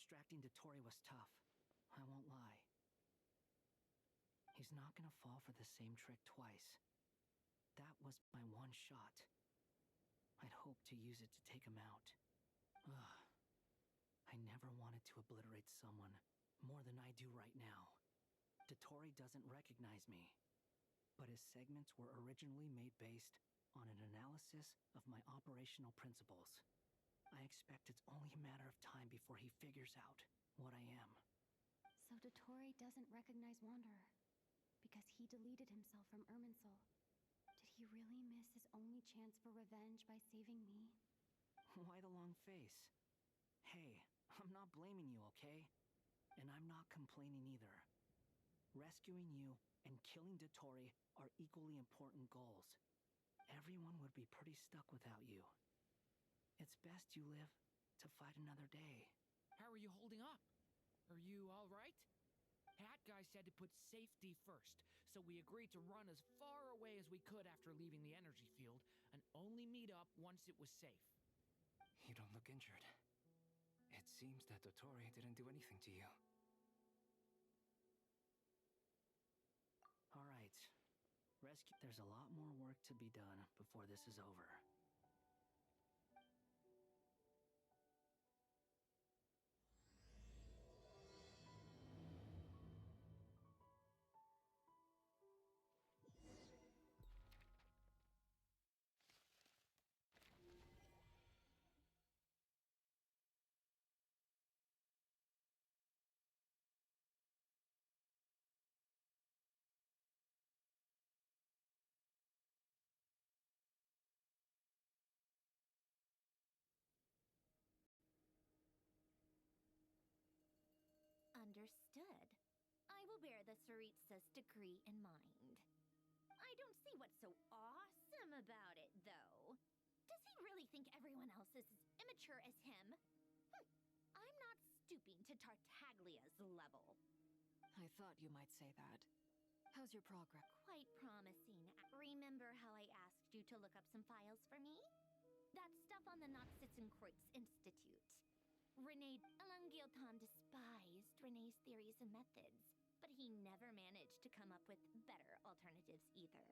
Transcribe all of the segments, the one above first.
Distracting Dotori was tough. I won't lie. He's not gonna fall for the same trick twice. That was my one shot. I'd hoped to use it to take him out. Ugh. I never wanted to obliterate someone more than I do right now. Dotori doesn't recognize me, but his segments were originally made based on an analysis of my operational principles. I expect it's only a matter of time before he figures out what I am. So Dotori doesn't recognize Wanderer because he deleted himself from Irminsul. Did he really miss his only chance for revenge by saving me? Why the long face? Hey, I'm not blaming you, okay? And I'm not complaining either. Rescuing you and killing Dotori are equally important goals. Everyone would be pretty stuck without you. It's best you live to fight another day. How are you holding up? Are you all right? Hat Guy said to put safety first, so we agreed to run as far away as we could after leaving the energy field, and only meet up once it was safe. You don't look injured. It seems that Dotori didn't do anything to you. All right. Rescue. There's a lot more work to be done before this is over. Understood. I will bear the Tsaritsa's decree in mind. I don't see what's so awesome about it, though. Does he really think everyone else is as immature as him? I'm not stooping to Tartaglia's level. I thought you might say that. How's your progress? Quite promising. Remember how I asked you to look up some files for me? That stuff on the Nachtschitzenkreuz Institute. Rene Alangilton despised Rene's theories and methods, but he never managed to come up with better alternatives either.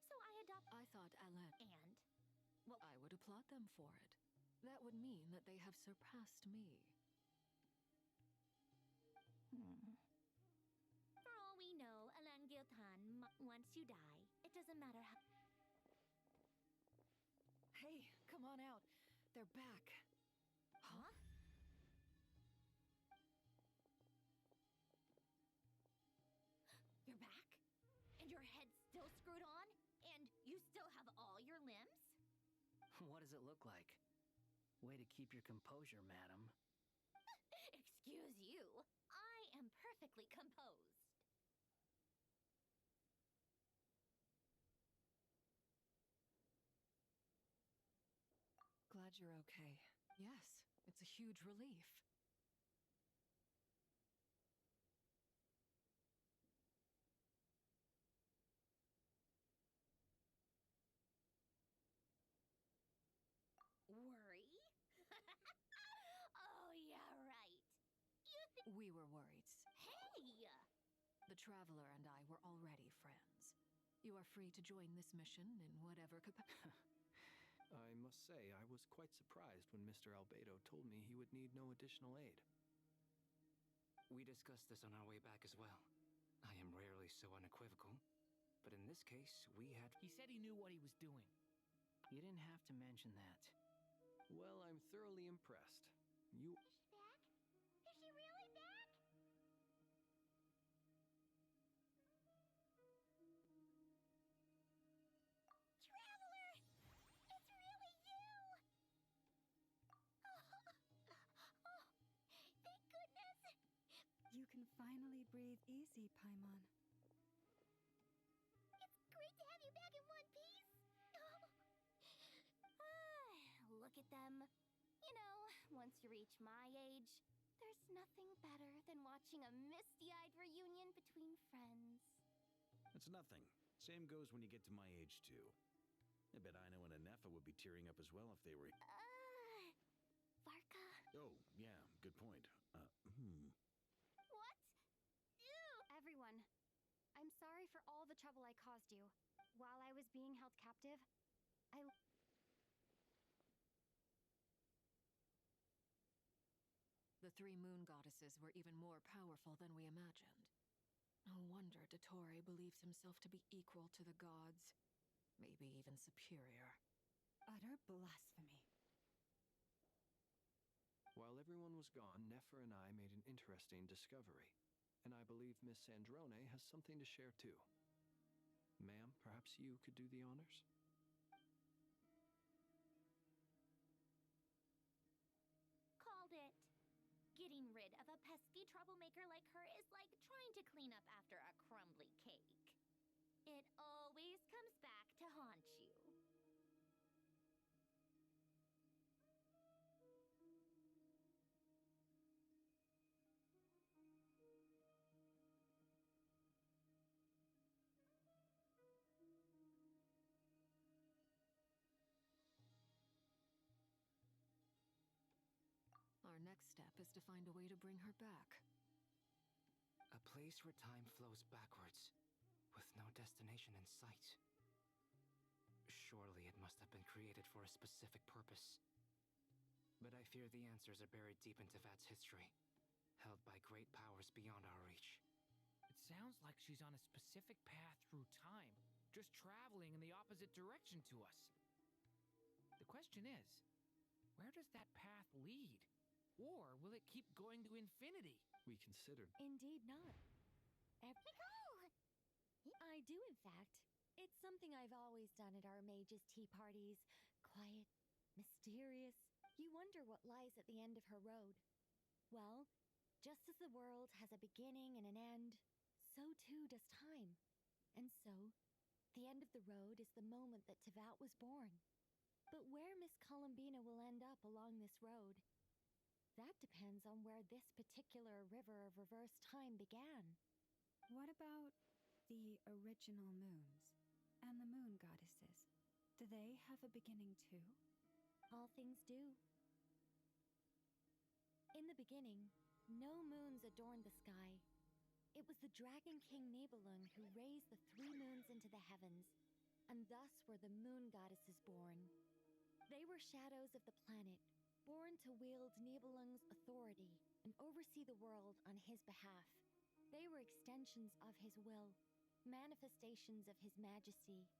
So I thought Alain... And? Well, I would applaud them for it. That would mean that they have surpassed me. For all we know, Alangilton, once you die, it doesn't matter how... Hey, come on out. They're back. Huh? You're back? And your head's still screwed on? And you still have all your limbs? What does it look like? Way to keep your composure, madam. Excuse you. I am perfectly composed. Glad you're okay. Yes, it's a huge relief. Worry? Oh, yeah, right. You think... We were worried. Hey! The Traveler and I were already friends. You are free to join this mission in whatever capacity. I must say, I was quite surprised when Mr. Albedo told me he would need no additional aid. We discussed this on our way back as well. I am rarely so unequivocal, but in this case, we had... He said he knew what he was doing. You didn't have to mention that. Well, I'm thoroughly impressed. You... Is she back? Is she really back? Traveler! It's really you! Oh, thank goodness! You can finally breathe easy, Paimon. It's great to have you back in one piece! Look at them. You know, once you reach my age, there's nothing better than watching a misty-eyed reunion between friends. It's nothing. Same goes when you get to my age, too. I bet Aino and Anefa would be tearing up as well if they were... Varka? Oh, yeah, good point. sorry for all the trouble I caused you. While I was being held captive, The three moon goddesses were even more powerful than we imagined. No wonder Dottore believes himself to be equal to the gods. Maybe even superior. Utter blasphemy. While everyone was gone, Nefer and I made an interesting discovery. And I believe Miss Sandrone has something to share too. Ma'am, perhaps you could do the honors? Called it. Getting rid of a pesky troublemaker like her is like trying to clean up after a crumbly cake. It always comes back to haunt you. Our next step is to find a way to bring her back. A place where time flows backwards, with no destination in sight. Surely it must have been created for a specific purpose. But I fear the answers are buried deep in Tevat's history, held by great powers beyond our reach. It sounds like she's on a specific path through time, just traveling in the opposite direction to us. The question is, where does that path lead? Or will it keep going to infinity? We considered. Indeed not. I do, in fact. It's something I've always done at our mages' tea parties. Quiet, mysterious. You wonder what lies at the end of her road. Well, just as the world has a beginning and an end, so too does time. And so, the end of the road is the moment that Tevat was born. But where Miss Columbina will end up along this road, that depends on where this particular river of reverse time began. What about the original moons and the moon goddesses? Do they have a beginning too? All things do. In the beginning, no moons adorned the sky. It was the Dragon King Nibelung who raised the three moons into the heavens, and thus were the moon goddesses born. They were shadows of the planet, born to wield Nibelung's authority and oversee the world on his behalf. They were extensions of his will, manifestations of his majesty.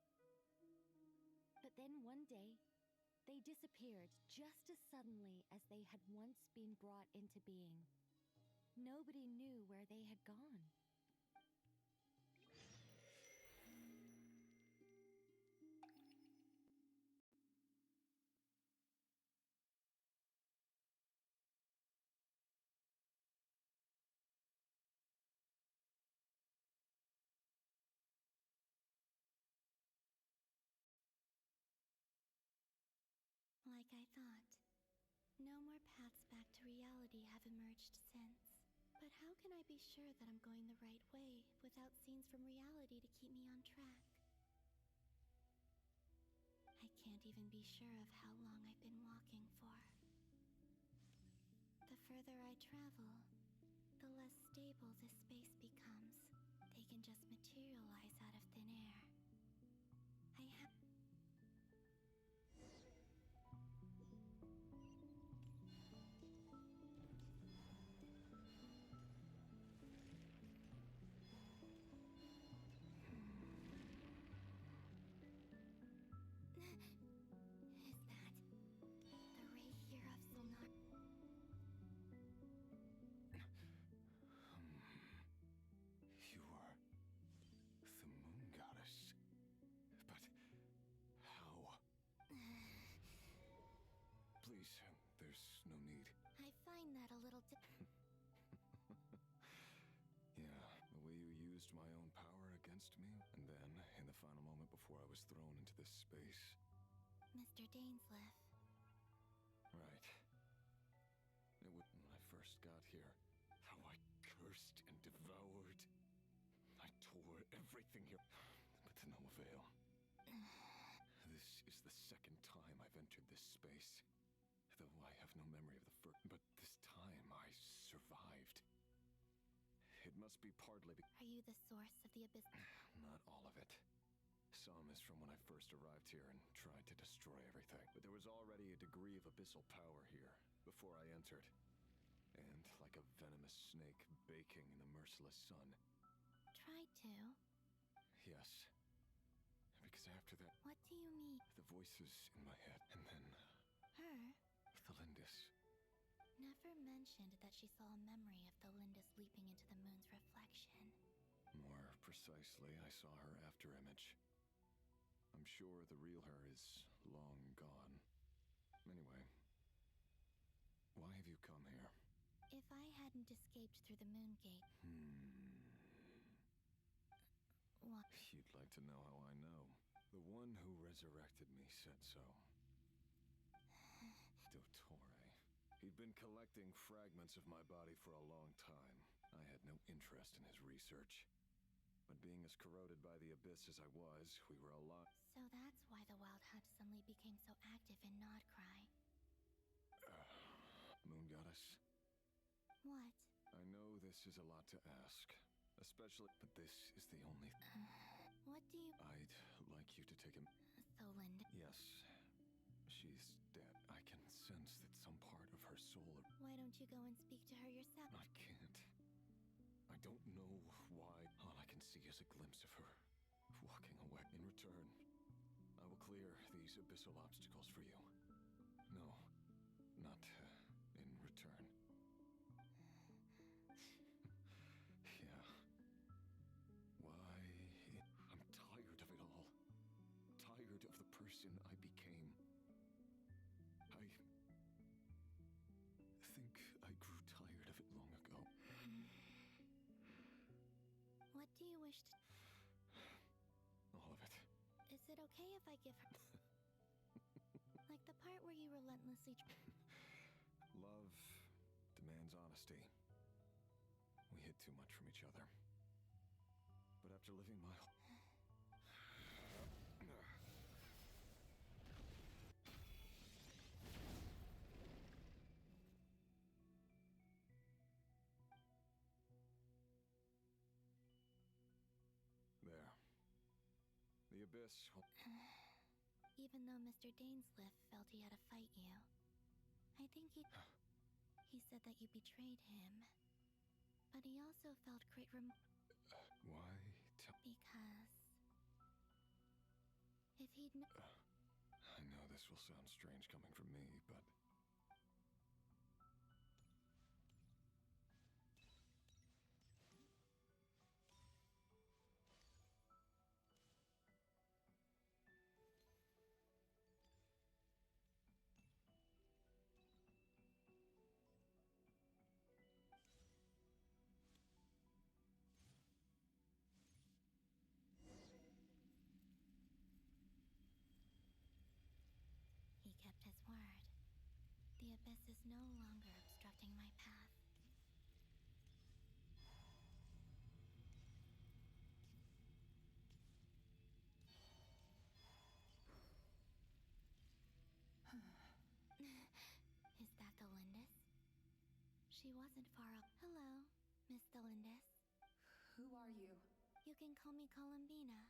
But then one day, they disappeared just as suddenly as they had once been brought into being. Nobody knew where they had gone. Like I thought. No more paths back to reality have emerged since. But how can I be sure that I'm going the right way without scenes from reality to keep me on track? I can't even be sure of how long I've been walking for. The further I travel, the less stable this space becomes. They can just materialize out of thin air. I have... Is that the ray here of Solnar? You are the moon goddess. But how? Please, there's no need. I find that a little Yeah, the way you used my own power against me, and then, in the final moment before I was thrown into this space. Mr. Dainsleif. Right. It was when I first got here, how I cursed and devoured. I tore everything here, but to no avail. This is the second time I've entered this space. Though I have no memory of the first, but this time I survived. It must be partly Are you the source of the abyss? not all of it. Some is from when I first arrived here and tried to destroy everything. But there was already a degree of abyssal power here before I entered. And like a venomous snake baking in the merciless sun. Tried to? Yes. Because after that, What do you mean? the voices in my head, and then Her? the Lindis. Never mentioned that she saw a memory of the Lindis leaping into the moon's reflection. More precisely, I saw her after image. I'm sure the real her is long gone. Anyway, why have you come here? If I hadn't escaped through the moon gate, what? You'd like to know how I know. The one who resurrected me said so. Dottore. He'd been collecting fragments of my body for a long time. I had no interest in his research. But being as corroded by the abyss as I was, we were alive. So that's why the Wild Hunt suddenly became so active in Nod-Craya. Moon Goddess? What? I know this is a lot to ask. Especially, but this is the only... What do you... I'd like you to take him... So Linda... Yes. She's dead. I can sense that some part of her soul... Why don't you go and speak to her yourself? I can't. I don't know why. All I can see is a glimpse of her walking away. In return, I will clear these abyssal obstacles for you. No, not in return. Yeah. Why? I'm tired of it all. Tired of the person I became. I think I grew tired of it long ago. What do you wish to... All of it. Is it okay if I give her... Like the part where you relentlessly... Love demands honesty. We hid too much from each other. But after living my whole... There. The abyss... Even though Mr. Dainsliff felt he had to fight you, I think he... He said that you betrayed him. But he also felt great Why? Because... If he'd... I know this will sound strange coming from me, but... He kept his word. The abyss is no longer obstructing my path. Is that the Lindis? She wasn't far up. Hello, Miss the Lindis. Who are you? You can call me Columbina.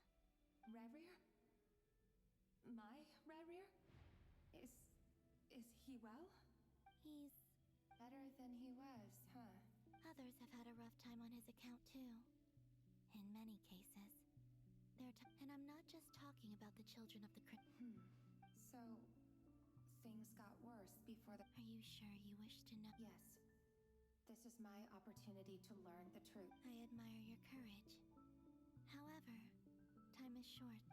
Rerir? My Rerir? Is he well? He's... Better than he was, huh? Others have had a rough time on his account, too. In many cases. And I'm not just talking about the children of the So, things got worse before the... Are you sure you wish to know? Yes. This is my opportunity to learn the truth. I admire your courage. However, time is short.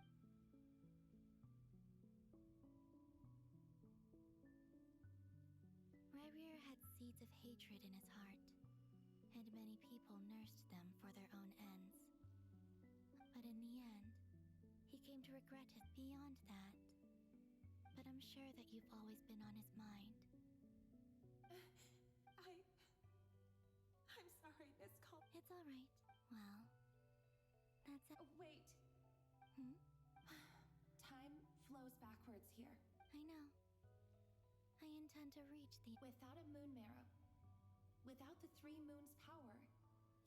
Rerir had seeds of hatred in his heart, and many people nursed them for their own ends. But in the end, he came to regret it beyond that. But I'm sure that you've always been on his mind. I'm sorry, Miss Col... It's all right. Well, that's it. Wait. Time flows backwards here. I know. I intend to reach the... Without a moon marrow, without the 3 moons' power,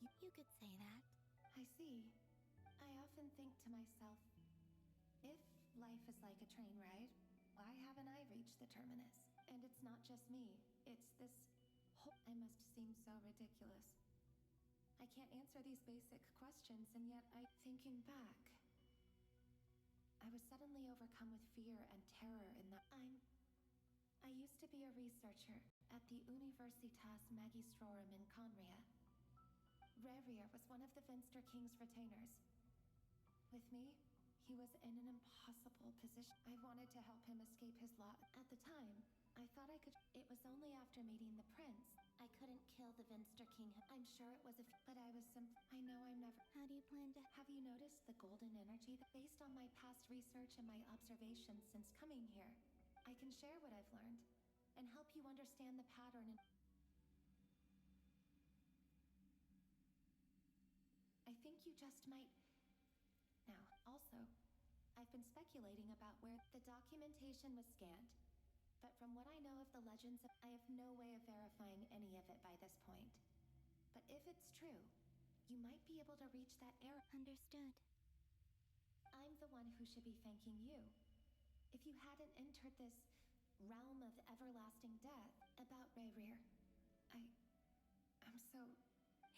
You could say that. I see. I often think to myself, if life is like a train ride, why haven't I reached the terminus? And it's not just me, it's this whole. I must seem so ridiculous. I can't answer these basic questions, and yet thinking back, I was suddenly overcome with fear and terror in the. I used to be a researcher at the Universitas Magistrorum in Conria. Rerrir was one of the Finster King's retainers. With me, he was in an impossible position. I wanted to help him escape his lot. At the time, I thought I could. It was only after meeting the prince. I couldn't kill the Finster King. I'm sure it was but I was I know I'm never. How do you plan to? Have you noticed the golden energy that, based on my past research and my observations since coming here, I can share what I've learned and help you understand the pattern and. I think you just might. Now, also, I've been speculating about where the documentation was scanned, but from what I know of the legends, I have no way of verifying any of it by this point. But if it's true, you might be able to reach that era. Understood. I'm the one who should be thanking you. If you hadn't entered this realm of everlasting death about Rerrir, I'm so.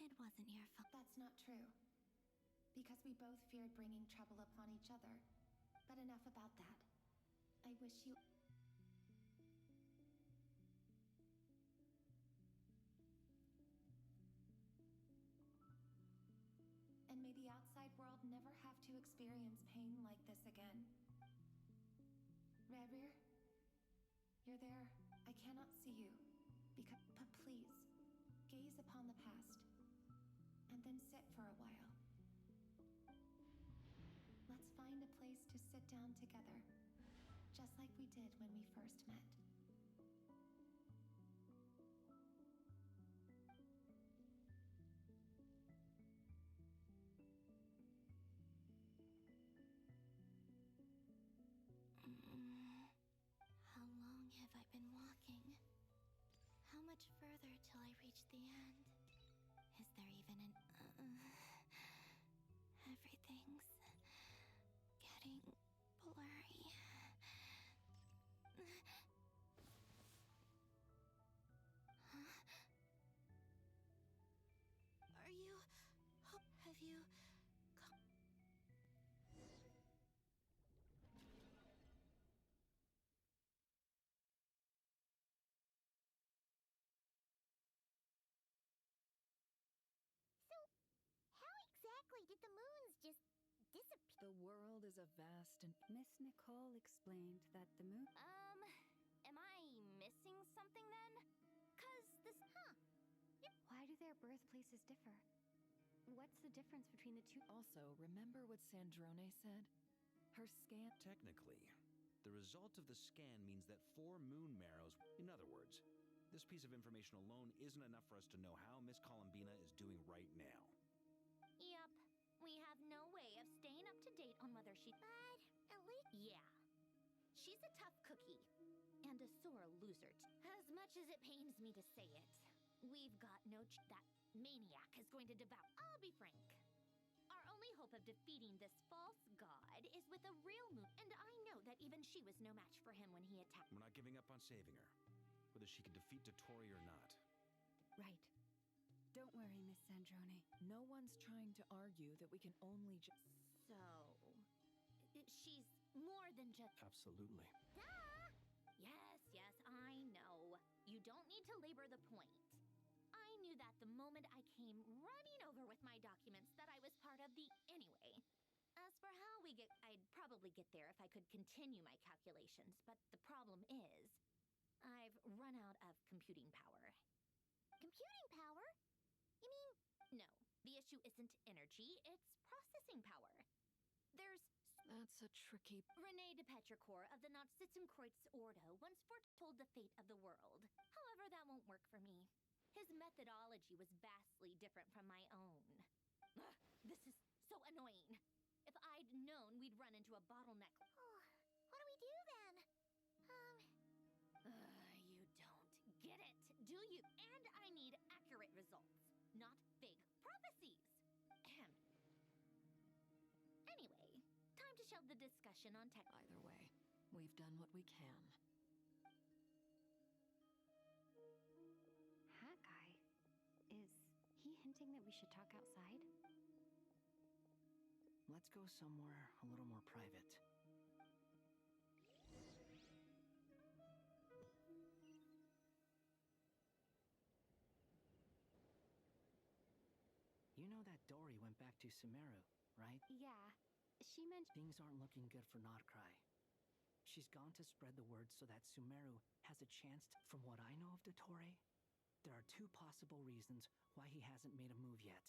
It wasn't your fault. That's not true. Because we both feared bringing trouble upon each other. But enough about that. I wish you. And may the outside world never have to experience pain like this again. Rerrir, you're there. I cannot see you. But please, gaze upon the past. And then sit for a while. Let's find a place to sit down together, just like we did when we first met. How long have I been walking? How much further till I reach the end? Is there even an Everything's getting blurry. Are you... Have you... Exactly, did the moons just disappear? The world is a vast and... Miss Nicole explained that the moon... Am I missing something then? 'Cause this, Why do their birthplaces differ? What's the difference between the two? Also, remember what Sandrone said? Her scan... Technically, the result of the scan means that 4 moon marrows... In other words, this piece of information alone isn't enough for us to know how Miss Columbina is doing right now. Yep. We have no way of staying up to date on whether she... But at least... Yeah. She's a tough cookie. And a sore loser. As much as it pains me to say it, we've got no that maniac is going to devour... I'll be frank. Our only hope of defeating this false god is with a real moon. And I know that even she was no match for him when he attacked... We're not giving up on saving her, whether she can defeat Dottore or not. Right. Don't worry, Miss Sandrone. No one's trying to argue that we can only just... So... She's more than just... Absolutely. Duh! Yes, I know. You don't need to labor the point. I knew that the moment I came running over with my documents that I was part of the... Anyway. As for how we get... I'd probably get there if I could continue my calculations, but the problem is... I've run out of computing power. Computing power? You mean... No, the issue isn't energy, it's processing power. There's... That's a tricky... René de Petrichor of the Nod-Kraya Ordo once foretold the fate of the world. However, that won't work for me. His methodology was vastly different from my own. Ugh, this is so annoying. If I'd known we'd run into a bottleneck... Oh, what do we do then? You don't get it, do you? And I need accurate results, not vague prophecies. bombshelled the discussion on tech. Either way, we've done what we can. Hat guy? Is he hinting that we should talk outside? Let's go somewhere a little more private. You know that Dory went back to Sumeru, right? Yeah. She mentioned Things aren't looking good for Nod-Craya. She's gone to spread the word so that Sumeru has a chance to... From what I know of Dottore, there are two possible reasons why he hasn't made a move yet.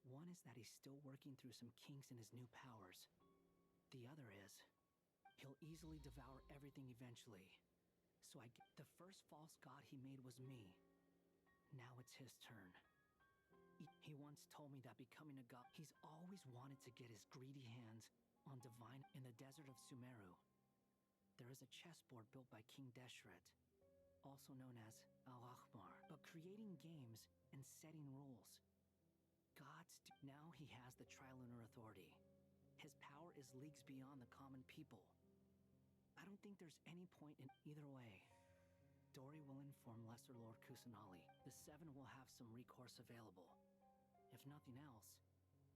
One is that he's still working through some kinks in his new powers. The other is, he'll easily devour everything eventually. So the first false god he made was me. Now it's his turn. He once told me that becoming a god, he's always wanted to get his greedy hands on divine in the desert of Sumeru. There is a chessboard built by King Deshret, also known as Al-Akhmar, but creating games and setting rules. Now he has the Trilunar Authority. His power is leagues beyond the common people. I don't think there's any point in either way. Dory will inform Lesser Lord Kusanali. The Seven will have some recourse available. If nothing else,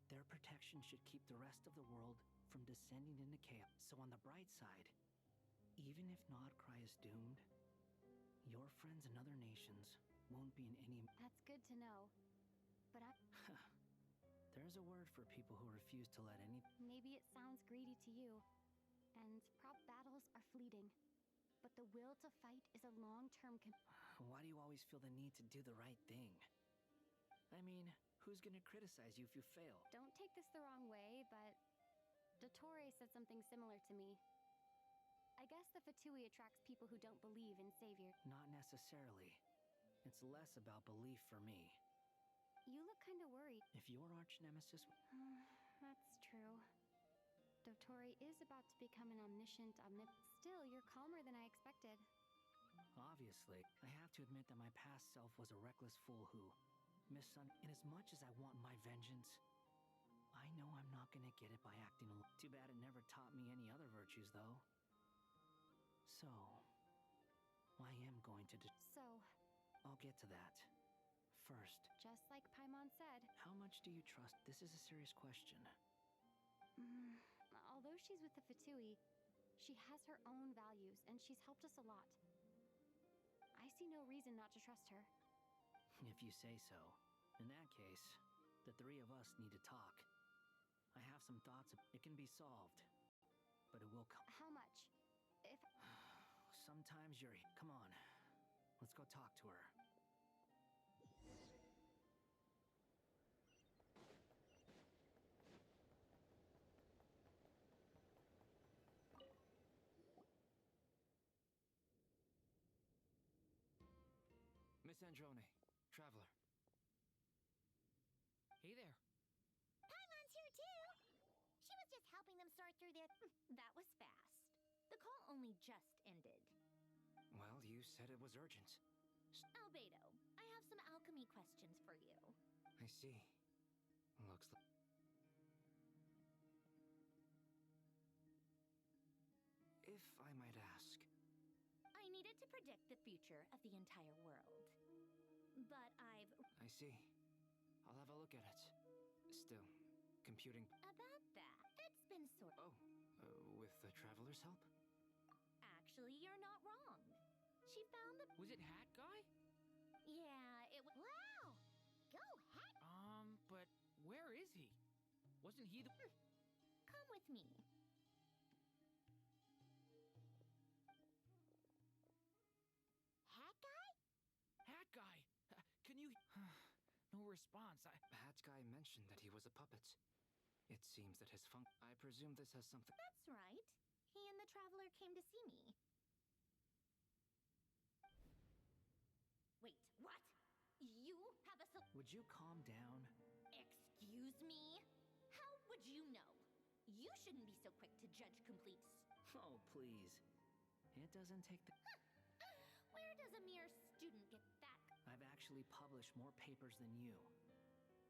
their protection should keep the rest of the world from descending into chaos. So on the bright side, even if Nod-Craya is doomed, your friends in other nations won't be in any... That's good to know. But There's a word for people who refuse to let any... Maybe it sounds greedy to you. And battles are fleeting. But the will to fight is a long-term... Why do you always feel the need to do the right thing? I mean, who's gonna criticize you if you fail? Don't take this the wrong way, but... Dottore said something similar to me. I guess the Fatui attracts people who don't believe in Savior. Not necessarily. It's less about belief for me. You look kinda worried. If your arch-nemesis... That's true. Dottore is about to become an omniscient, Still, you're calmer than I expected. Obviously, I have to admit that my past self was a reckless fool who... And as much as I want my vengeance, I know I'm not gonna get it by acting alone. Too bad it never taught me any other virtues, though. So... I am going to I'll get to that. First... Just like Paimon said... How much do you trust? This is a serious question. Although she's with the Fatui, she has her own values, and she's helped us a lot. I see no reason not to trust her. If you say so. In that case, the three of us need to talk. I have some thoughts. It can be solved. But it will come. How much? If... Sometimes you're... Come on. Let's go talk to her. Miss Androne, traveler. Hey there. Paimon's here too! She was just helping them sort through their... That was fast. The call only just ended. Well, you said it was urgent. Albedo, I have some alchemy questions for you. I see. Looks like... If I might ask... I needed to predict the future of the entire world. But I've... I see. I'll have a look at it. Still, computing... About that, it's been sort... Oh, with the traveler's help? Actually, you're not wrong. She found the... Was it Hat Guy? Yeah, it was... Wow! Go, Hat... But where is he? Wasn't he the... Come with me. Hat Guy? Hat Guy! Can you... No response. Hat Guy mentioned that he was a puppet. It seems that his I presume this has something... That's right. He and the traveler came to see me. Wait, what? You have a... Would you calm down? Excuse me? How would you know? You shouldn't be so quick to judge complete... Oh, please. It doesn't take the... Where does a mere student get that? I've actually published more papers than you.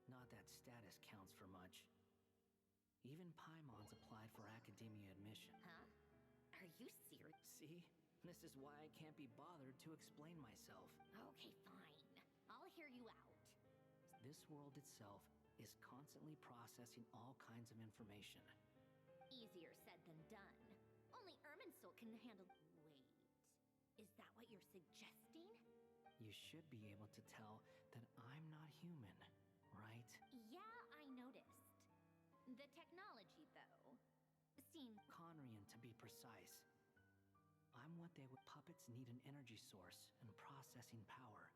Not that status counts for much. Even Paimons applied for academia admission. Huh? Are you serious? See? This is why I can't be bothered to explain myself. Okay, fine. I'll hear you out. This world itself is constantly processing all kinds of information. Easier said than done. Only Irminsul can handle... Wait. Is that what you're suggesting? You should be able to tell that I'm not human, right? Yeah, I noticed. The technology, though, seems... Conrian, to be precise. I'm what they would... Puppets need an energy source and processing power.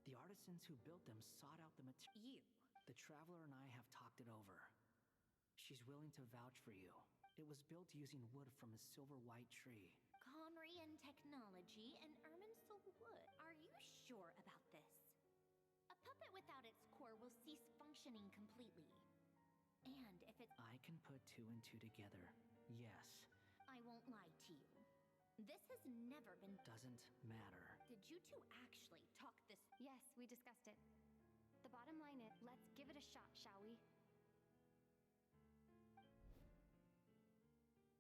The artisans who built them sought out the material. You. The Traveler and I have talked it over. She's willing to vouch for you. It was built using wood from a silver white tree. Conrian technology and Irminsul wood. Are you sure about this? A puppet without its core will cease functioning completely. And if it's... I can put two and two together. Yes. I won't lie to you. This has never been... Doesn't matter. Did you two actually talk this... Yes, we discussed it. The bottom line is, let's give it a shot, shall we?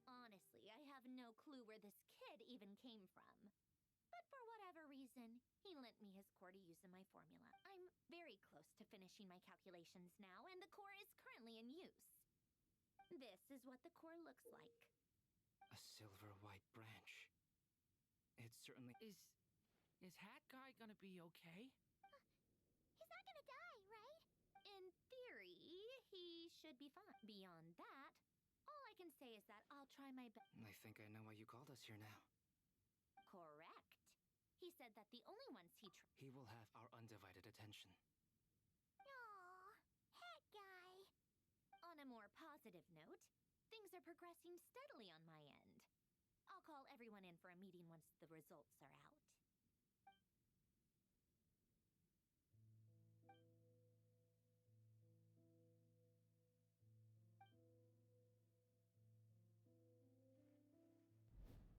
Honestly, I have no clue where this kid even came from. But for whatever reason, he lent me his core to use in my formula. I'm very close to finishing my calculations now, and the core is currently in use. This is what the core looks like. A silver white branch. It certainly... Is Hat Guy gonna be okay? He's not gonna die, right? In theory, he should be fine. Beyond that, all I can say is that I'll try my best. I think I know why you called us here now. Correct. He said that the only ones He will have our undivided attention. Aww, Hat Guy. On a more positive note, things are progressing steadily on my end. I'll call everyone in for a meeting once the results are out.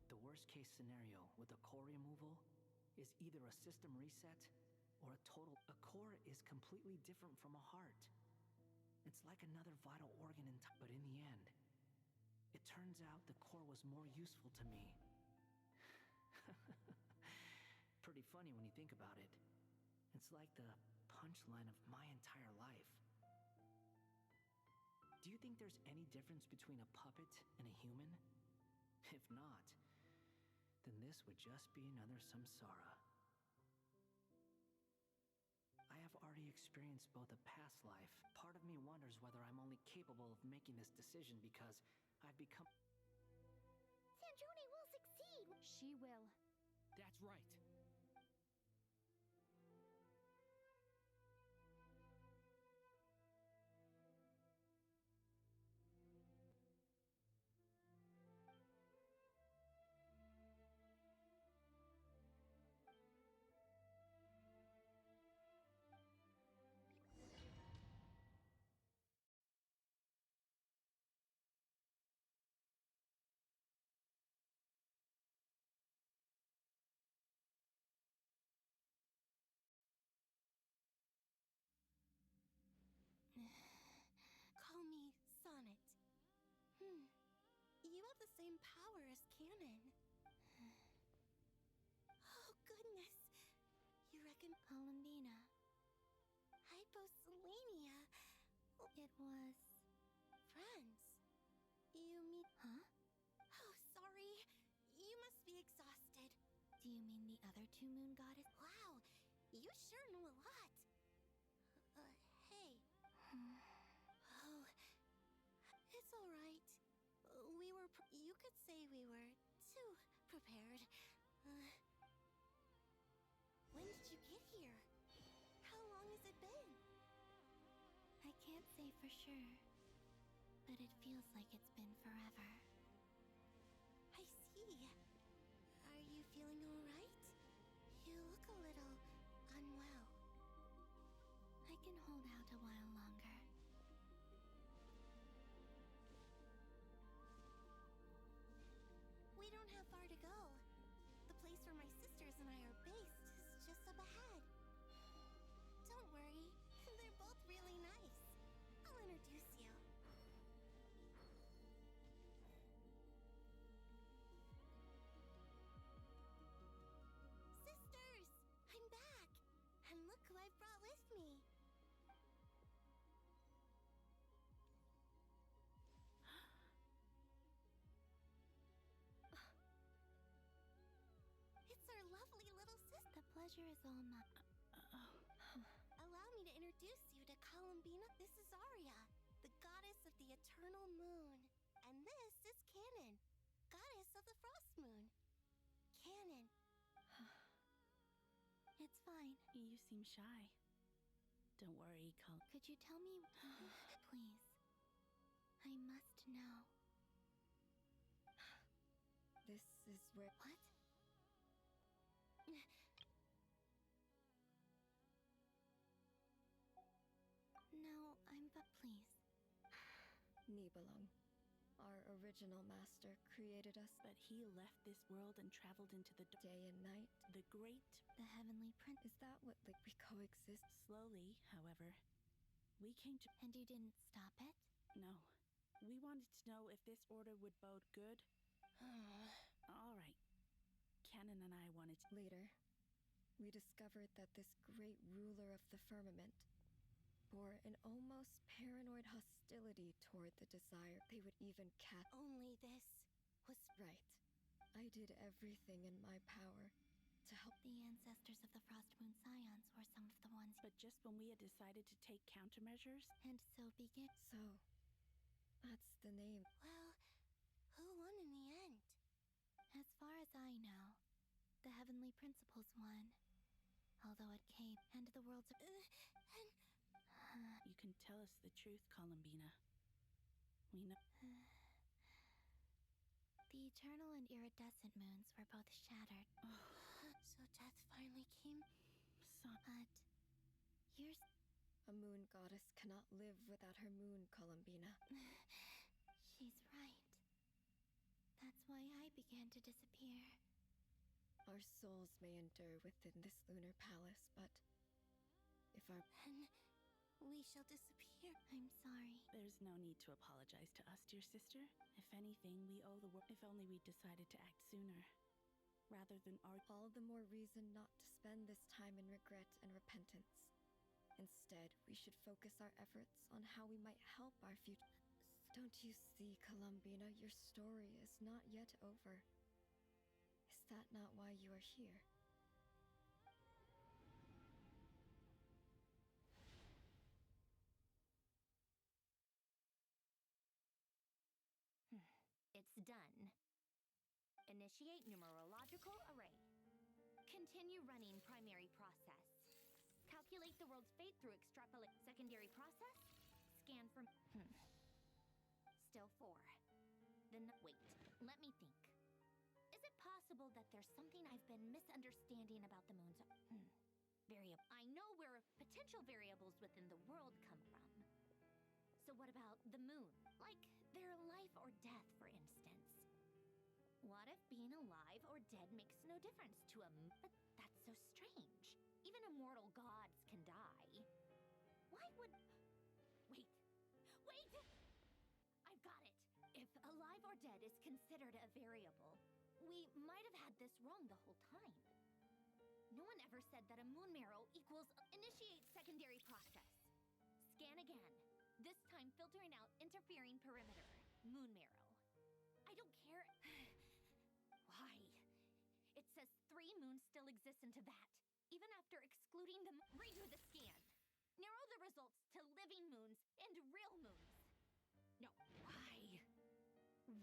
The worst-case scenario with a core removal is either a system reset or a total... A core is completely different from a heart. It's like another vital organ but in the end, it turns out the core was more useful to me. Pretty funny when you think about it. It's like the punchline of my entire life. Do you think there's any difference between a puppet and a human? If not, then this would just be another samsara. I have already experienced both a past life. Part of me wonders whether I'm only capable of making this decision because I've become... Sandrone will succeed! She will. That's right. Call me Sonnet. You have the same power as Canon. Oh, goodness. You reckon Columbina. Hyposelenia. It was friends. You mean... Huh? Oh, sorry. You must be exhausted. Do you mean the other two moon goddess? Wow, you sure know a lot. Hey. Oh, it's all right. You could say we were too prepared. When did you get here? How long has it been? I can't say for sure, but it feels like it's been forever. I see. Are you feeling all right? You look a little unwell. I can hold out a while longer. We don't have far to go. The place where my sisters and I are based is just up ahead. Don't worry, they're both really nice. I'll introduce you. pleasure is all mine. Allow me to introduce you to Columbina. This is Arya, the goddess of the eternal moon. And this is Canon, goddess of the frost moon. Canon. It's fine. You seem shy. Don't worry, Could you tell me, please? I must know. This is where... What? No, please. Nibelung, our original master, created us. But he left this world and traveled into the day and night. The great... The heavenly prince. Is that what, like, we coexist? Slowly, however, we came to... And you didn't stop it? No. We wanted to know if this order would bode good. All right. Canon and I wanted to... Later, we discovered that this great ruler of the firmament bore an almost paranoid hostility toward the desire they would even catch. Only this was right. I did everything in my power to help. The ancestors of the Frost Moon Scions were some of the ones. But just when we had decided to take countermeasures... And so began. So, that's the name. Well, who won in the end? As far as I know, the Heavenly Principles won. Although it came, and the world's... You can tell us the truth, Columbina. We know... The eternal and iridescent moons were both shattered. So death finally came? But... A moon goddess cannot live without her moon, Columbina. She's right. That's why I began to disappear. Our souls may endure within this lunar palace, but... if our... Then... we shall disappear. I'm sorry. There's no need to apologize to us, dear sister. If anything, we owe the world. If only we decided to act sooner, rather than our... All the more reason not to spend this time in regret and repentance. Instead, we should focus our efforts on how we might help our future. Don't you see, Columbina, your story is not yet over. Is that not why you are here? It's done. Initiate numerological array. Continue running primary process. Calculate the world's fate through extrapolate. Secondary process. Scan for... Still 4. Then wait, let me think. Is it possible that there's something I've been misunderstanding about the moon's... variable? I know where potential variables within the world come from. So what about the moon? Like their life or death, for instance. What if being alive or dead makes no difference to a moon? But that's so strange. Even immortal gods can die. Why would... Wait! Wait! I've got it! If alive or dead is considered a variable, we might have had this wrong the whole time. No one ever said that a moon marrow equals... Initiate secondary process. Scan again. This time filtering out interfering perimeter. Moon marrow. I don't care... Why? It says 3 moons still exist into that. Even after excluding them... Redo the scan. Narrow the results to living moons and real moons. No, why?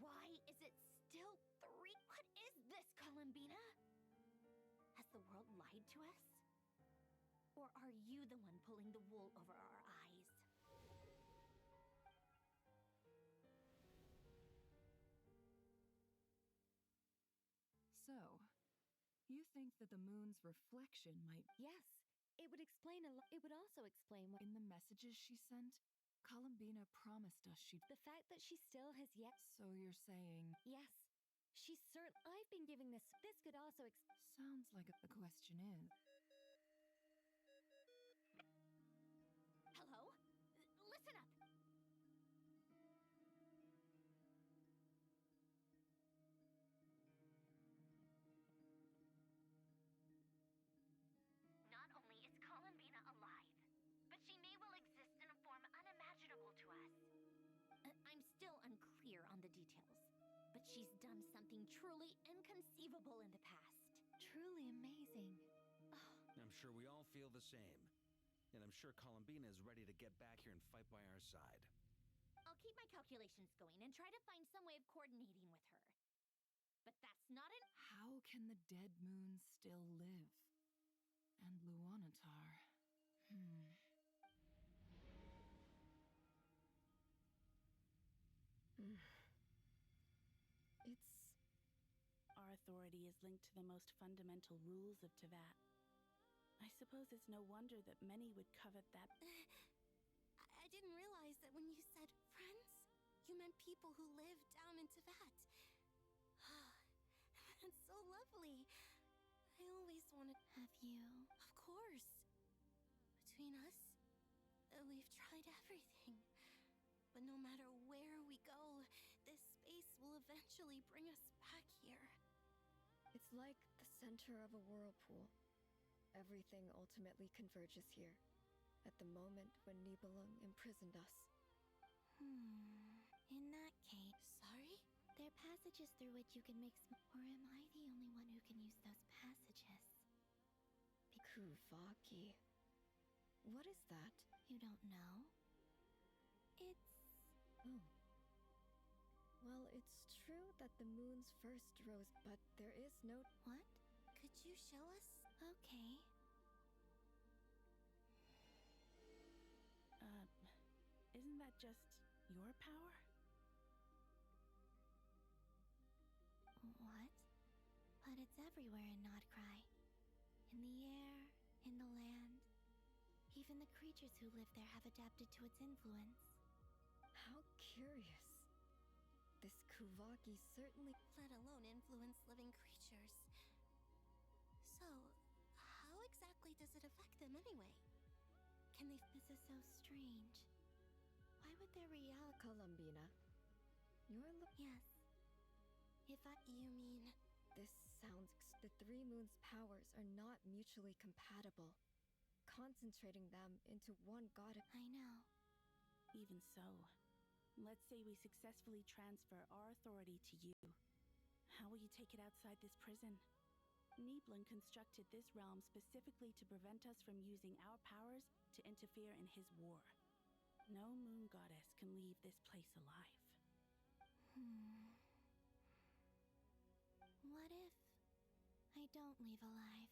Why is it still 3? What is this, Columbina? Has the world lied to us? Or are you the one pulling the wool over our eyes? So, you think that the moon's reflection might... Yes, it would explain a lot. It would also explain what... In the messages she sent, Columbina promised us she'd... The fact that she still has yet... So you're saying... Yes, she's certain... I've been giving this... This could also... Sounds like the question is... Hello? Listen up! Not only is Columbina alive, but she may well exist in a form unimaginable to us. I'm still unclear on the details, but she's done something truly inconceivable in the past. Truly amazing. Oh, I'm sure we all feel the same. And I'm sure Columbina is ready to get back here and fight by our side. I'll keep my calculations going and try to find some way of coordinating with her. But that's not an— How can the dead moon still live? And Luanatar. It's... Our authority is linked to the most fundamental rules of Teyvat. I suppose it's no wonder that many would covet that. I didn't realize that when you said friends, you meant people who live down in Teyvat. That's so lovely. I always wanted... Have you? Of course. Between us, we've tried everything. But no matter where we go, this space will eventually bring us back here. It's like the center of a whirlpool. Everything ultimately converges here, at the moment when Nibelung imprisoned us. In that case... Sorry? There are passages through which you can make Or am I the only one who can use those passages? Kuvaki. What is that? You don't know? It's... Oh. Well, it's true that the moons first rose, but there is no... What? Could you show us? Okay. Isn't that just your power? What? But it's everywhere in Nod-Kraya. In the air, in the land. Even the creatures who live there have adapted to its influence. How curious. This Kuvaki certainly... Let alone influence living creatures. So, how exactly does it affect them anyway? Can they... This is so strange. Why would their reality... Columbina. You're Yes. If I... You mean... This sounds... The three moons' powers are not mutually compatible. Concentrating them into one god... I know. Even so, let's say we successfully transfer our authority to you. How will you take it outside this prison? Nibelung constructed this realm specifically to prevent us from using our powers to interfere in his war. No moon goddess can leave this place alive. What if I don't leave alive?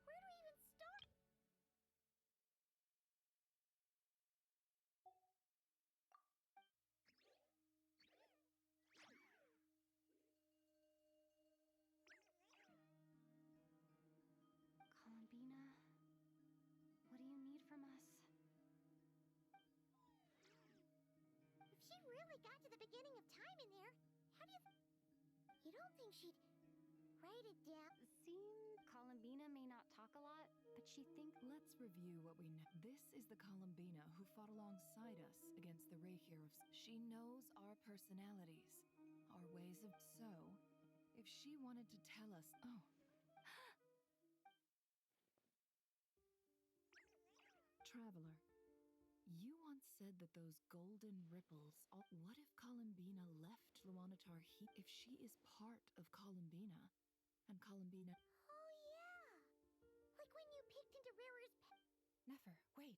Where do we even start? Columbina, what do you need from us? If she really got to the beginning of time in there, how do you... You don't think she'd write it down? Columbina may not talk a lot, but she thinks... Let's review what we know. This is the Columbina who fought alongside us against the Reririms. She knows our personalities, our ways of... So, if she wanted to tell us... Oh. Traveler, you once said that those golden ripples... What if Columbina left Luanatar if she is part of Columbina, and Columbina... Oh, yeah! Like when you peeked into Rerir's Nefer, wait.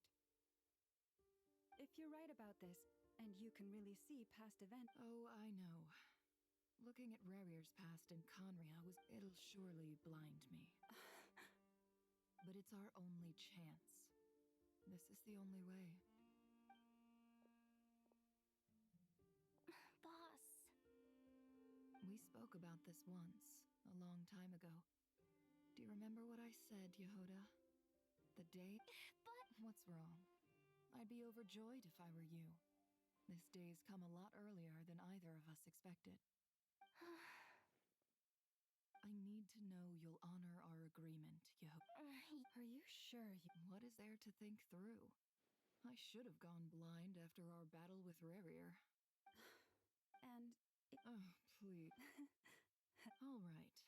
If you're right about this, and you can really see past events... Oh, I know. Looking at Rerir's past in Conria it'll surely blind me. But it's our only chance. This is the only way. Boss. We spoke about this once, a long time ago. Do you remember what I said, Yehoda? The day... But... What's wrong? I'd be overjoyed if I were you. This day's come a lot earlier than either of us expected. I need to know you'll honor our agreement, Yehoda. Are you sure you... What is there to think through? I should have gone blind after our battle with Rerir. And... Oh, please. All right.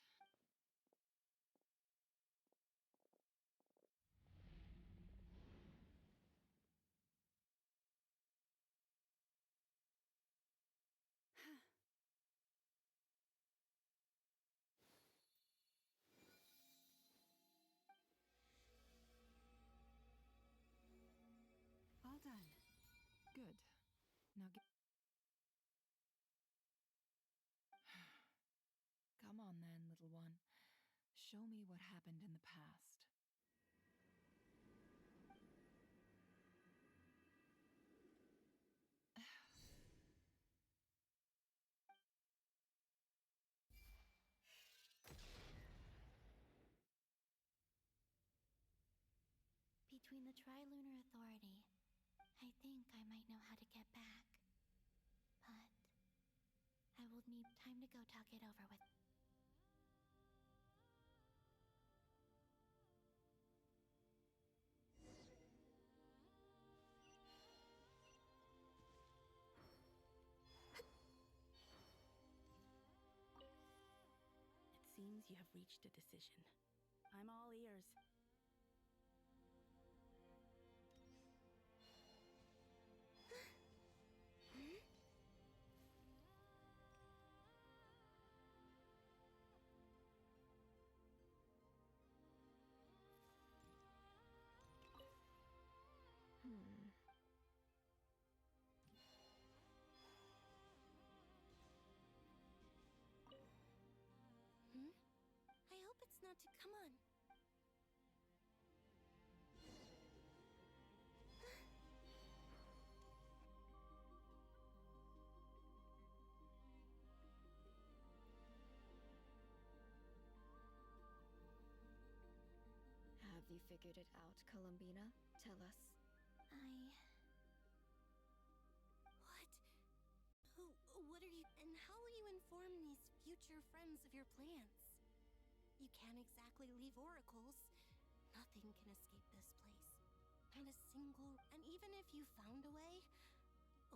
Good. Now get. Come on then, little one. Show me what happened in the past. Between the Trilunar Authority, I think I might know how to get back. But I will need time to go talk it over with. It seems you have reached a decision. I'm all ears. I hope it's not to come on. Have you figured it out, Columbina? Tell us. What are you... And how will you inform these future friends of your plans? You can't exactly leave oracles. Nothing can escape this place. Not a single... And even if you found a way,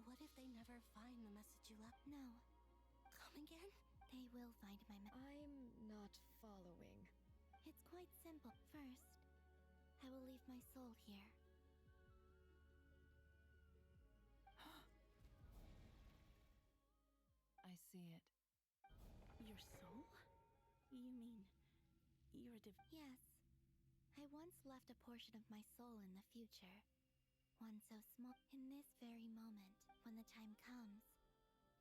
what if they never find the message you left? No. Come again? They will find my I'm not following. It's quite simple. First, I will leave my soul here. I see it. Your soul? You mean you're a Yes. I once left a portion of my soul in the future. One so small. In this very moment, when the time comes,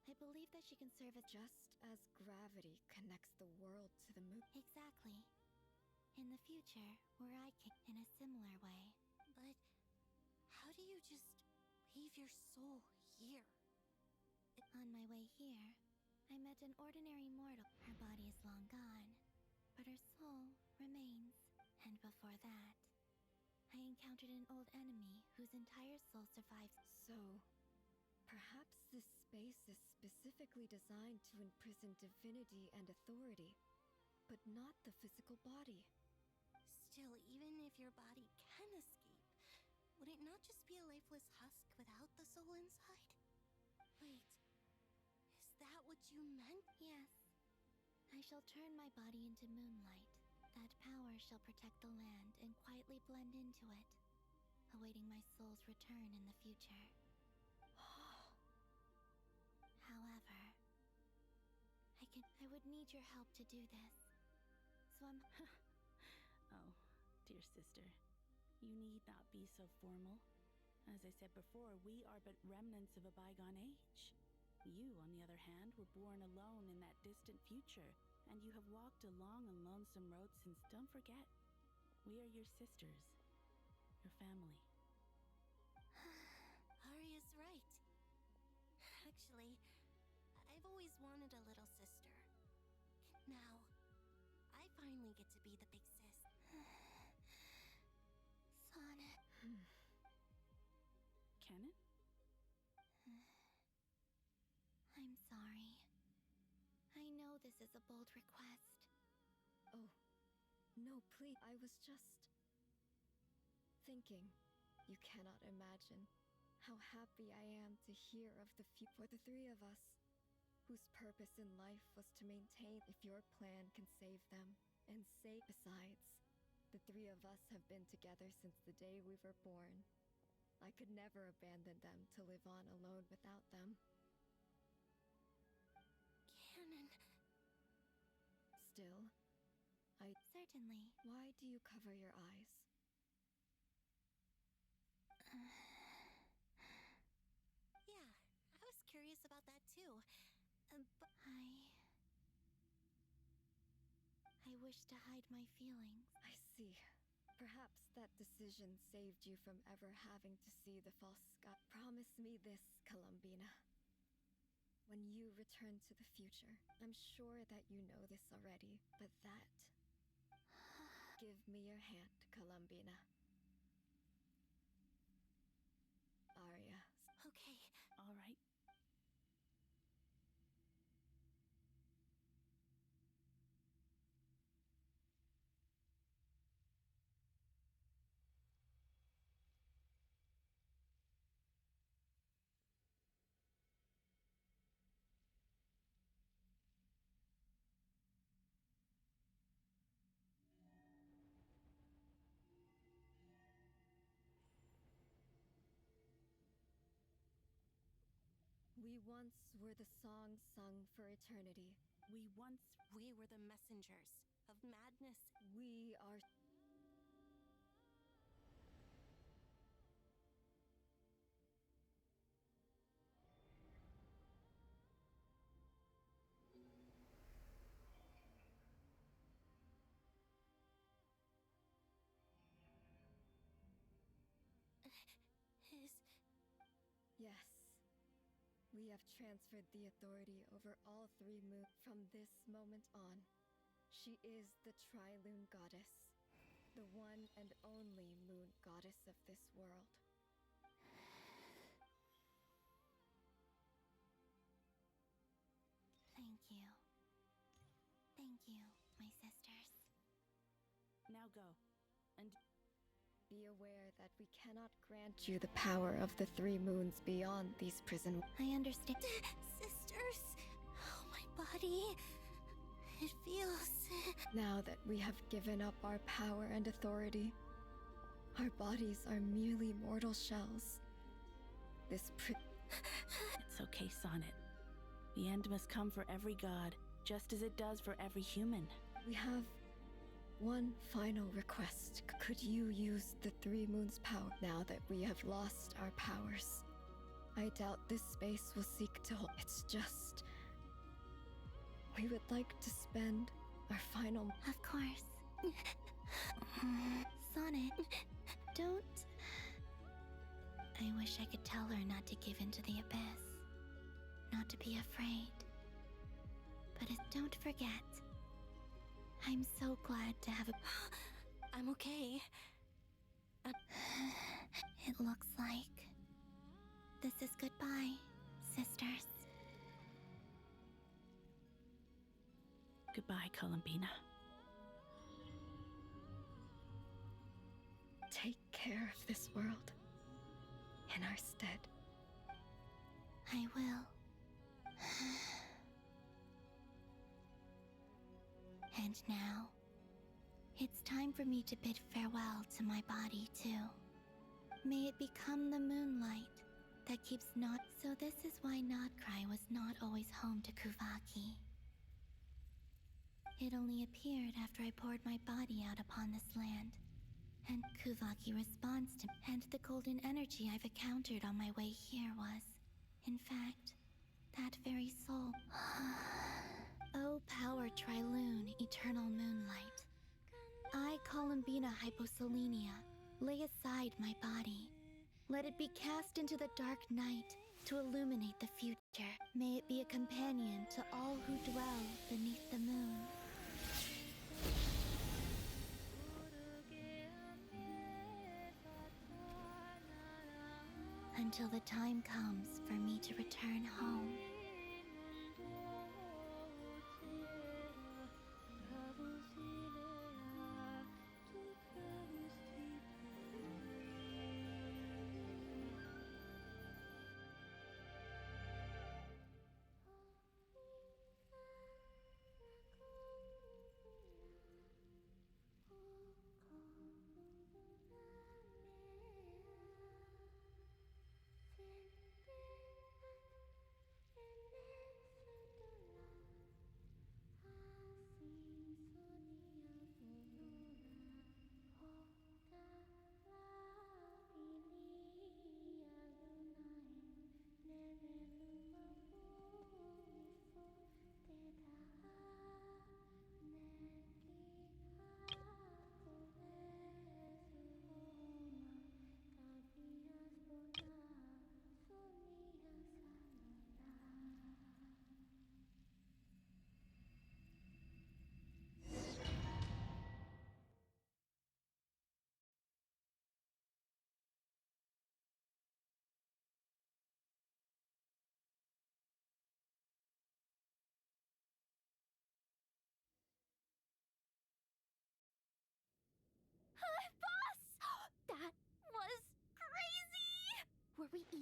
I believe that she can serve as just as gravity connects the world to the moon. Exactly. In the future, where I can in a similar way. But how do you just leave your soul here? On my way here, I met an ordinary mortal. Her body is long gone, but her soul remains. And before that, I encountered an old enemy whose entire soul survives. So, perhaps this space is specifically designed to imprison divinity and authority, but not the physical body. Still, even if your body can escape, would it not just be a lifeless husk without the soul inside? Wait, is that what you meant? Yes. I shall turn my body into moonlight. That power shall protect the land and quietly blend into it, awaiting my soul's return in the future. However, I would need your help to do this. So I'm... Oh, dear sister, you need not be so formal. As I said before, we are but remnants of a bygone age. You, on the other hand, were born alone in that distant future, and you have walked a long and lonesome road since. Don't forget, we are your sisters, your family. Arya's right. Actually, I've always wanted a little sister. Now, I finally get to be the big sis. Sonnet. Canon? I'm sorry. I know this is a bold request. Oh, no, please. I was just thinking. You cannot imagine how happy I am to hear of the for the three of us, whose purpose in life was to maintain. If your plan can save them, and save. Besides, the three of us have been together since the day we were born. I could never abandon them to live on alone without them. Canon. Still, Certainly. Why do you cover your eyes? about that too. But I wish to hide my feelings. I see. Perhaps that decision saved you from ever having to see the false sky. Promise me this, Columbina. When you return to the future, I'm sure that you know this already, but that... Give me your hand, Columbina. Arya. Okay. All right. We once were the song sung for eternity. We were the messengers of madness. We are... Yes. We have transferred the authority over all three moons. From this moment on, she is the Tri-Lune Goddess, the one and only moon goddess of this world. Thank you. Thank you, my sisters. Now go. And be aware that we cannot grant you the power of the three moons beyond these prison. I understand. Sisters! Oh, my body. It feels... Now that we have given up our power and authority, our bodies are merely mortal shells. This It's okay, Sonnet. The end must come for every god, just as it does for every human. We have one final request. Could you use the three moons' power now that we have lost our powers? I doubt this space will seek to hold. It's just... we would like to spend our final... Of course. Sonnet, don't... I wish I could tell her not to give in to the abyss. Not to be afraid. But don't forget. I'm so glad to have a... I'm okay. It looks like... this is goodbye, sisters. Goodbye, Columbina. Take care of this world. In our stead. I will. And now, it's time for me to bid farewell to my body, too. May it become the moonlight that keeps not... So this is why Nod-Craya was not always home to Kuvaki. It only appeared after I poured my body out upon this land. And Kuvaki responds to... And the golden energy I've encountered on my way here was, in fact, that very soul. O power Tri-Lune, eternal moonlight. I, Columbina Hyposelenia, lay aside my body. Let it be cast into the dark night to illuminate the future. May it be a companion to all who dwell beneath the moon. Until the time comes for me to return home.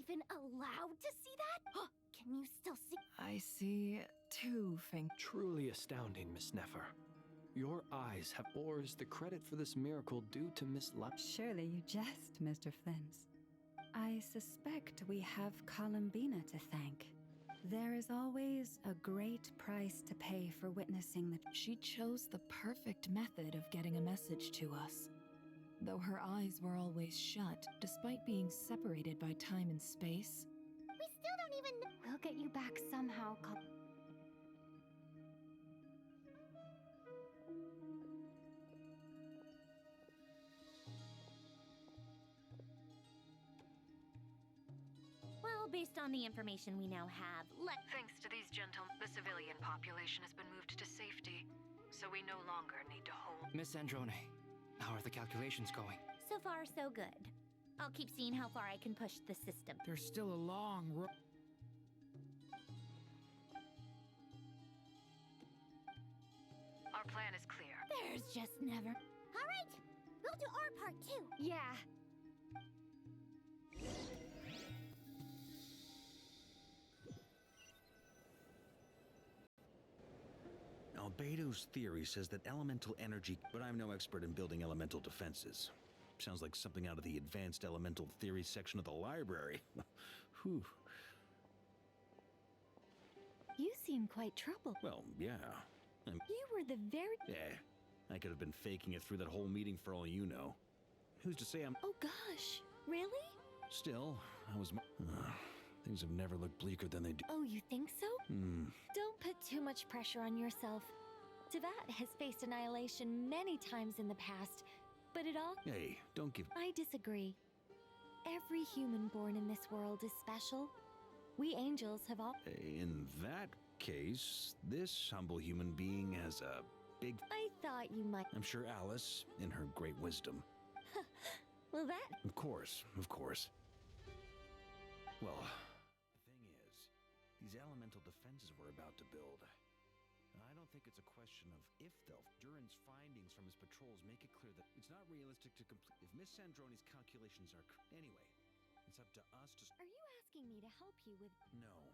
even allowed to see that? Can you still see? I see two things. Truly astounding, Miss Nefer. Your eyes have, or is the credit for this miracle due to Miss Surely you jest, Mr. Flins. I suspect we have Columbina to thank. There is always a great price to pay for witnessing the... She chose the perfect method of getting a message to us. Though her eyes were always shut, despite being separated by time and space. We still don't even know. We'll get you back somehow, Well, based on the information we now have, Thanks to these gentlemen, the civilian population has been moved to safety, so we no longer need to hold... Miss Androne, how are the calculations going? So far, so good. I'll keep seeing how far I can push the system. There's still a long road. Our plan is clear. There's just never... All right, we'll do our part too. Yeah. Albedo's theory says that elemental energy, but I'm no expert in building elemental defenses. Sounds like something out of the advanced elemental theory section of the library. Whew. You seem quite troubled. Well, yeah. You were the very... I could have been faking it through that whole meeting for all you know. Who's to say I'm... Oh gosh, really? Still, I was... things have never looked bleaker than they do. Oh, you think so? Don't put too much pressure on yourself. Teyvat has faced annihilation many times in the past, but it all... Hey, don't give... I disagree. Every human born in this world is special. We angels have all... In that case, this humble human being has a big... I thought you might... I'm sure Alice, in her great wisdom... Well, that... Of course, of course. Well, the thing is, these elemental defenses we're about to build... I don't think it's a question of if they'll... Durin's findings from his patrols make it clear that it's not realistic to complete... If Miss Sandroni's calculations are... Anyway, it's up to us to... Are you asking me to help you with... No.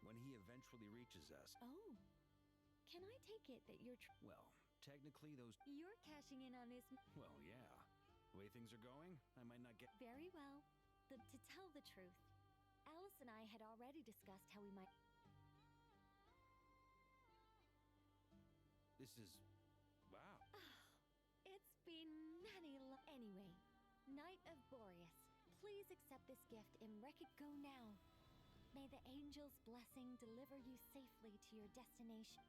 When he eventually reaches us... Oh. Can I take it that you're... Well, technically those... You're cashing in on his... Well, yeah. The way things are going, I might not get... Very well. To tell the truth, Alice and I had already discussed how we might... This is... Wow. It's been many... Anyway, Knight of Boreas, please accept this gift and go now. May the angel's blessing deliver you safely to your destination.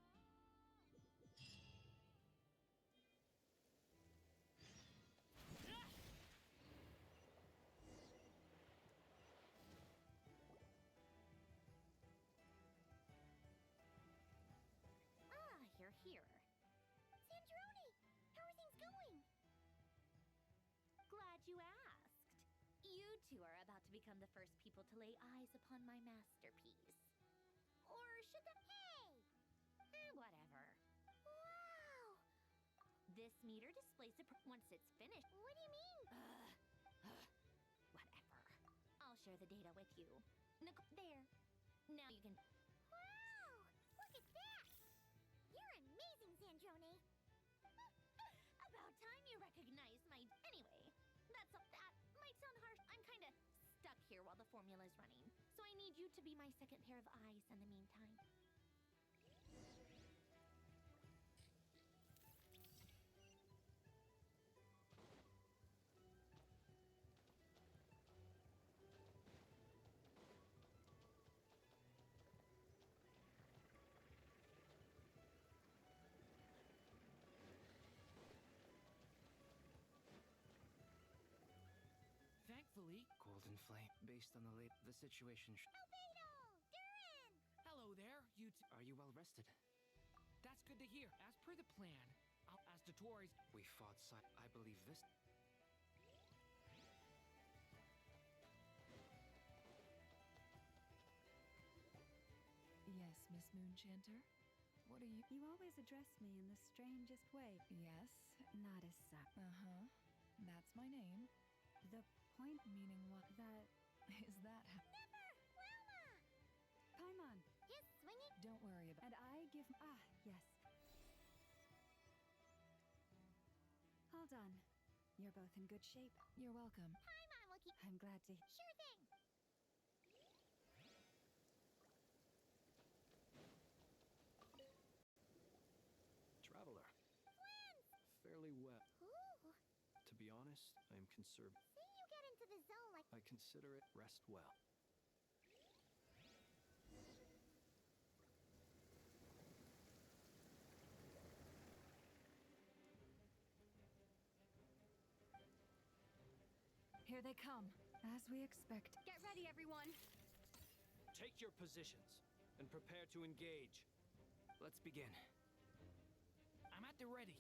You're here. Sandrone, how are things going? Glad you asked. You two are about to become the first people to lay eyes upon my masterpiece. Or should the... Hey! Whatever. Wow! This meter displays the... Once it's finished... What do you mean? Whatever. I'll share the data with you. There. Now you can... Wow! Look at that! You're amazing, Sandrone! About time you recognize my... Anyway, that might sound harsh. I'm kinda stuck here while the formula's running. So I need you to be my second pair of eyes in the meantime. Thankfully... Golden Flame, based on the situation... Albedo! Durin! Hello there, you Are you well rested? That's good to hear. As per the plan, as to Tori's... We fought I believe this... Yes, Miss Moonchanter? What are you... You always address me in the strangest way. Yes? Not as such. Uh-huh. That's my name. The point... Meaning what? That Is that how? Paimon, His swinging. Don't worry about. and I give. Yes. Hold on. You're both in good shape. You're welcome. Paimon will keep. I'm glad to. Sure thing. Traveler. Flans! Fairly well. Ooh. To be honest, I am conservative. Say you get into the zone like. I consider it rest well. Here they come. As we expect. Get ready, everyone. Take your positions and prepare to engage. Let's begin. I'm at the ready.